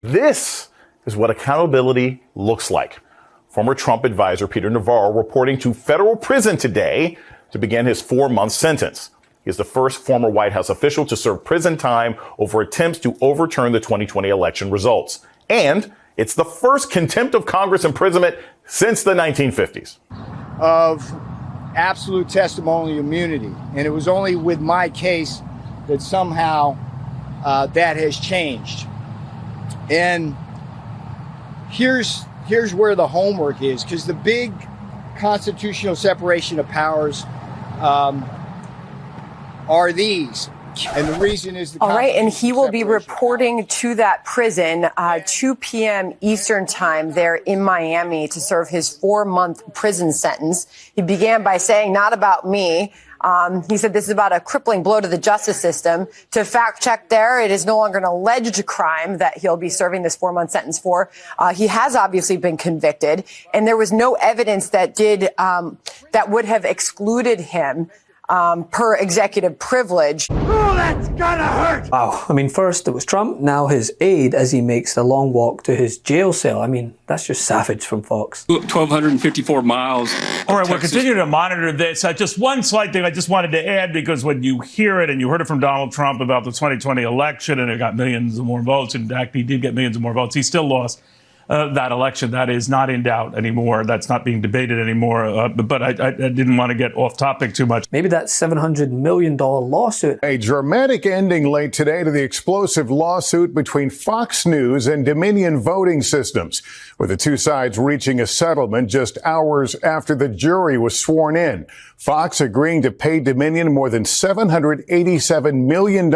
This is what accountability looks like. Former Trump advisor Peter Navarro reporting to federal prison today to begin his 4-month sentence. He is the first former White House official to serve prison time over attempts to overturn the 2020 election results. And it's the first contempt of Congress imprisonment since the 1950s. Of absolute testimonial immunity. And it was only with my case that somehow that has changed. And here's where the homework is, because the big constitutional separation of powers are these. And the reason is the all right, and he will be reporting to that prison 2 p.m. Eastern time there in Miami to serve his 4-month prison sentence. He began by saying, "Not about me." He said this is about a crippling blow to the justice system. To fact check there, it is no longer an alleged crime that he'll be serving this 4-month sentence for. He has obviously been convicted, and there was no evidence that that would have excluded him per executive privilege. Oh, that's gonna hurt! Wow. I mean, first it was Trump, now his aide as he makes the long walk to his jail cell. I mean, that's just savage from Fox. 1,254 miles. All right, we're continuing to monitor this. Just one slight thing I just wanted to add, because when you hear it, and you heard it from Donald Trump about the 2020 election, and it got millions of more votes, in fact, he did get millions of more votes, he still lost that election. That is not in doubt anymore. That's not being debated anymore. But I didn't want to get off topic too much. Maybe that $700 million lawsuit. A dramatic ending late today to the explosive lawsuit between Fox News and Dominion Voting Systems, with the two sides reaching a settlement just hours after the jury was sworn in. Fox agreeing to pay Dominion more than $787 million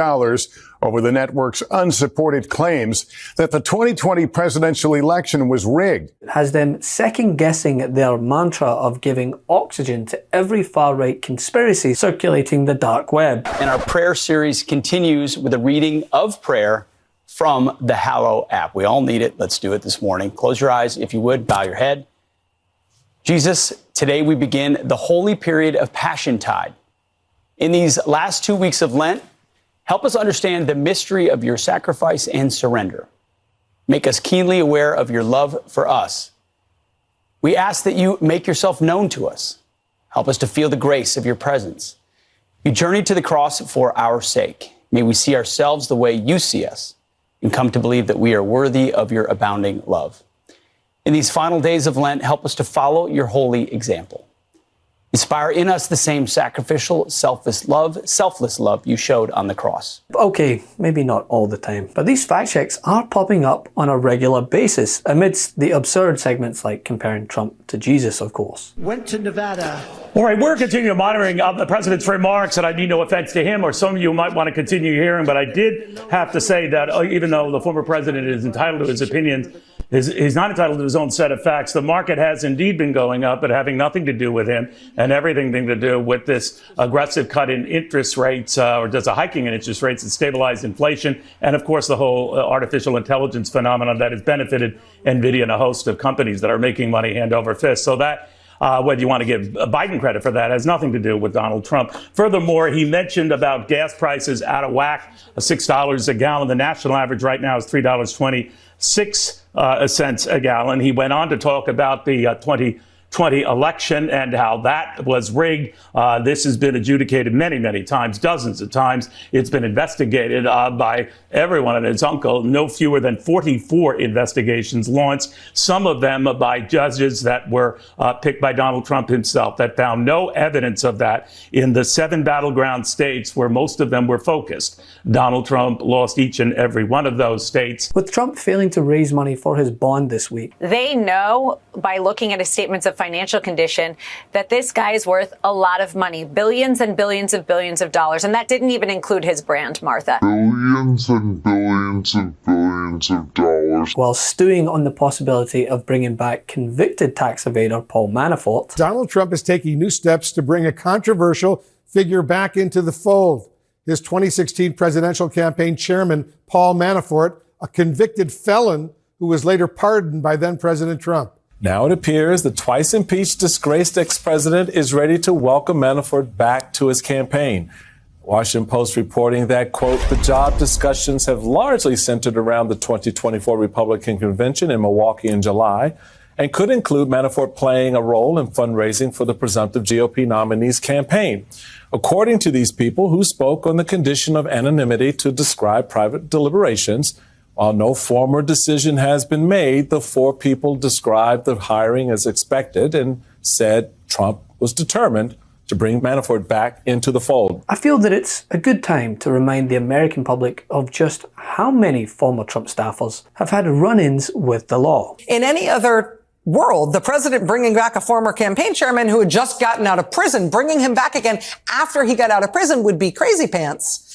over the network's unsupported claims that the 2020 presidential election was rigged. It has them second-guessing their mantra of giving oxygen to every far-right conspiracy circulating the dark web. And our prayer series continues with a reading of prayer from the Hallow app. We all need it. Let's do it this morning. Close your eyes, if you would. Bow your head. Jesus, today we begin the holy period of Passiontide. In these last 2 weeks of Lent, help us understand the mystery of your sacrifice and surrender. Make us keenly aware of your love for us. We ask that you make yourself known to us. Help us to feel the grace of your presence. You journeyed to the cross for our sake. May we see ourselves the way you see us and come to believe that we are worthy of your abounding love. In these final days of Lent, help us to follow your holy example. Inspire in us the same sacrificial, selfless love you showed on the cross. Okay, maybe not all the time, but these fact checks are popping up on a regular basis amidst the absurd segments like comparing Trump to Jesus, of course. Went to Nevada. All right, we're continuing monitoring the president's remarks, and I mean no offense to him, or some of you might want to continue hearing, but I did have to say that even though the former president is entitled to his opinions, he's not entitled to his own set of facts. The market has indeed been going up, but having nothing to do with him and everything to do with this aggressive cut in interest rates, or just a hiking in interest rates that stabilized inflation. And of course, the whole artificial intelligence phenomenon that has benefited NVIDIA and a host of companies that are making money hand over fist. So that, whether you want to give Biden credit for that, has nothing to do with Donald Trump. Furthermore, he mentioned about gas prices out of whack, $6 a gallon. The national average right now is $3.26 cents a gallon. He went on to talk about the 2020 election and how that was rigged. This has been adjudicated many, many times, dozens of times. It's been investigated by everyone and his uncle. No fewer than 44 investigations launched, some of them by judges that were picked by Donald Trump himself, that found no evidence of that in the 7 battleground states where most of them were focused. Donald Trump lost each and every one of those states. With Trump failing to raise money for his bond this week, they know by looking at his statements of financial condition that this guy is worth a lot of money, billions and billions of dollars. And that didn't even include his brand, Martha. Billions and billions and billions of dollars. While stewing on the possibility of bringing back convicted tax evader Paul Manafort. Donald Trump is taking new steps to bring a controversial figure back into the fold. His 2016 presidential campaign chairman, Paul Manafort, a convicted felon who was later pardoned by then-President Trump. Now it appears the twice impeached, disgraced ex-president is ready to welcome Manafort back to his campaign. Washington Post reporting that, quote, the job discussions have largely centered around the 2024 Republican convention in Milwaukee in July and could include Manafort playing a role in fundraising for the presumptive GOP nominee's campaign. According to these people who spoke on the condition of anonymity to describe private deliberations, while no formal decision has been made, the four people described the hiring as expected and said Trump was determined to bring Manafort back into the fold. I feel that it's a good time to remind the American public of just how many former Trump staffers have had run-ins with the law. In any other world, the president bringing back a former campaign chairman who had just gotten out of prison, bringing him back again after he got out of prison would be crazy pants.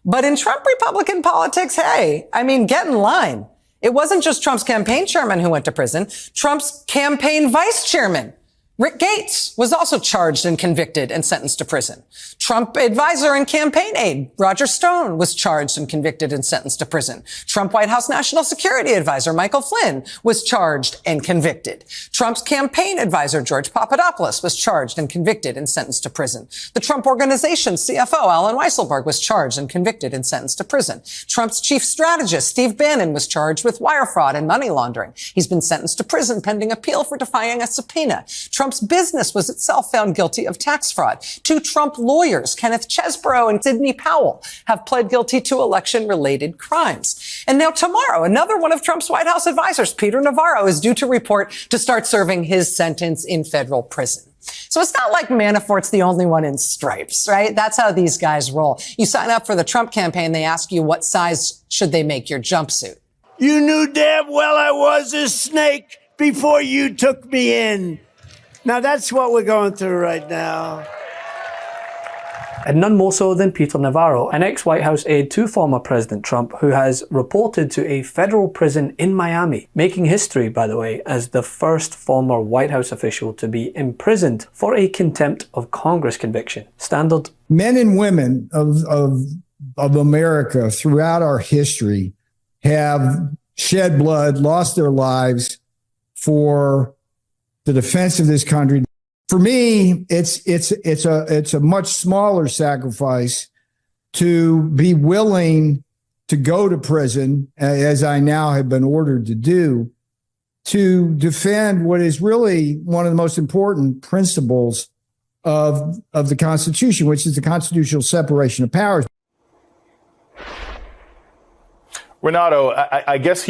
But in Trump Republican politics, hey, I mean, get in line. It wasn't just Trump's campaign chairman who went to prison. Trump's campaign vice chairman, Rick Gates, was also charged and convicted and sentenced to prison. Trump advisor and campaign aide Roger Stone was charged and convicted and sentenced to prison. Trump White House National Security Advisor Michael Flynn was charged and convicted. Trump's campaign advisor George Papadopoulos was charged and convicted and sentenced to prison. The Trump Organization CFO Alan Weisselberg was charged and convicted and sentenced to prison. Trump's chief strategist Steve Bannon was charged with wire fraud and money laundering. He's been sentenced to prison pending appeal for defying a subpoena. Trump's business was itself found guilty of tax fraud. Two Trump lawyers, Kenneth Chesbrough and Sidney Powell, have pled guilty to election-related crimes. And now tomorrow, another one of Trump's White House advisors, Peter Navarro, is due to report to start serving his sentence in federal prison. So it's not like Manafort's the only one in stripes, right? That's how these guys roll. You sign up for the Trump campaign, they ask you what size should they make your jumpsuit. You knew damn well I was a snake before you took me in. Now, that's what we're going through right now. And none more so than Peter Navarro, an ex-White House aide to former President Trump, who has reported to a federal prison in Miami, making history, by the way, as the first former White House official to be imprisoned for a contempt of Congress conviction. Standard. Men and women of America throughout our history have shed blood, lost their lives for the defense of this country. For me, it's a much smaller sacrifice to be willing to go to prison, as I now have been ordered to do, to defend what is really one of the most important principles of the Constitution, which is the constitutional separation of powers. Renato, I guess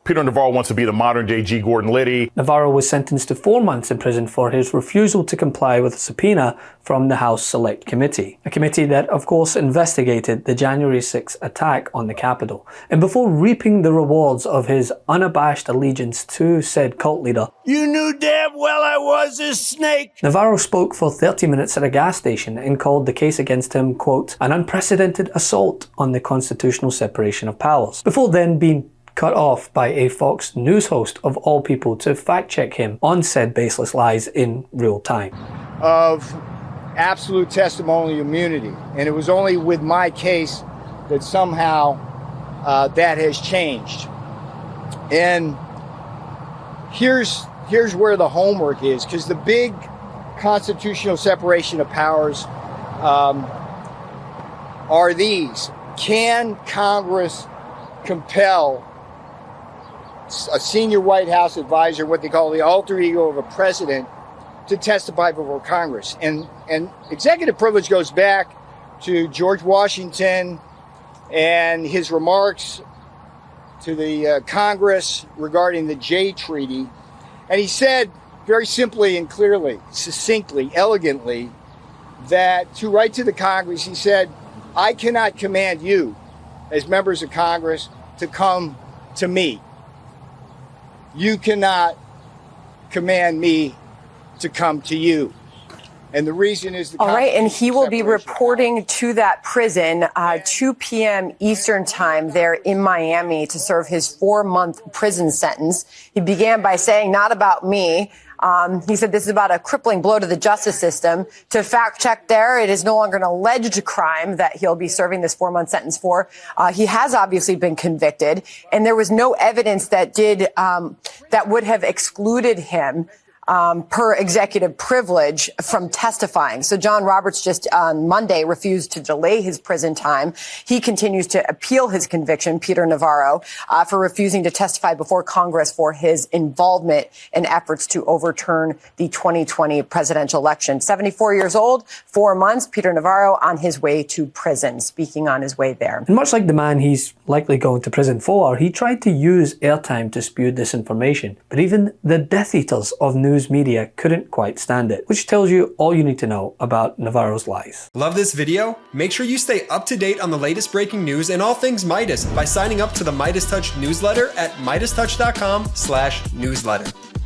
Peter Navarro wants to be the modern-day G. Gordon Liddy. Navarro was sentenced to 4 months in prison for his refusal to comply with a subpoena from the House Select Committee, a committee that, of course, investigated the January 6th attack on the Capitol. And before reaping the rewards of his unabashed allegiance to said cult leader, You knew damn well I was a snake. Navarro spoke for 30 minutes at a gas station and called the case against him, quote, an unprecedented assault on the constitutional separation of powers, before then being cut off by a Fox News host of all people to fact-check him on said baseless lies in real time. Of absolute testimonial immunity. And it was only with my case that somehow that has changed. And here's where the homework is, because the big constitutional separation of powers are these. Can Congress compel a senior White House advisor, what they call the alter ego of a president, to testify before Congress? And executive privilege goes back to George Washington and his remarks to the Congress regarding the Jay Treaty. And he said very simply and clearly, succinctly, elegantly, that to write to the Congress, he said, I cannot command you as members of Congress to come to me. You cannot command me to come to you. And the reason is the... All right, and he will be reporting to that prison 2 p.m. Eastern time there in Miami to serve his 4-month prison sentence. He began by saying, not about me. He said this is about a crippling blow to the justice system. To fact check there, it is no longer an alleged crime that he'll be serving this 4-month sentence for. He has obviously been convicted, and there was no evidence that would have excluded him per executive privilege from testifying. So John Roberts just on Monday refused to delay his prison time. He continues to appeal his conviction, Peter Navarro, for refusing to testify before Congress for his involvement in efforts to overturn the 2020 presidential election. 74 years old, 4 months, Peter Navarro on his way to prison, speaking on his way there. And much like the man he's likely going to prison for, he tried to use airtime to spew disinformation. But even the Death Eaters of news media couldn't quite stand it, which tells you all you need to know about Navarro's lies. Love this video? Make sure you stay up to date on the latest breaking news and all things Midas by signing up to the MeidasTouch newsletter at MeidasTouch.com/newsletter.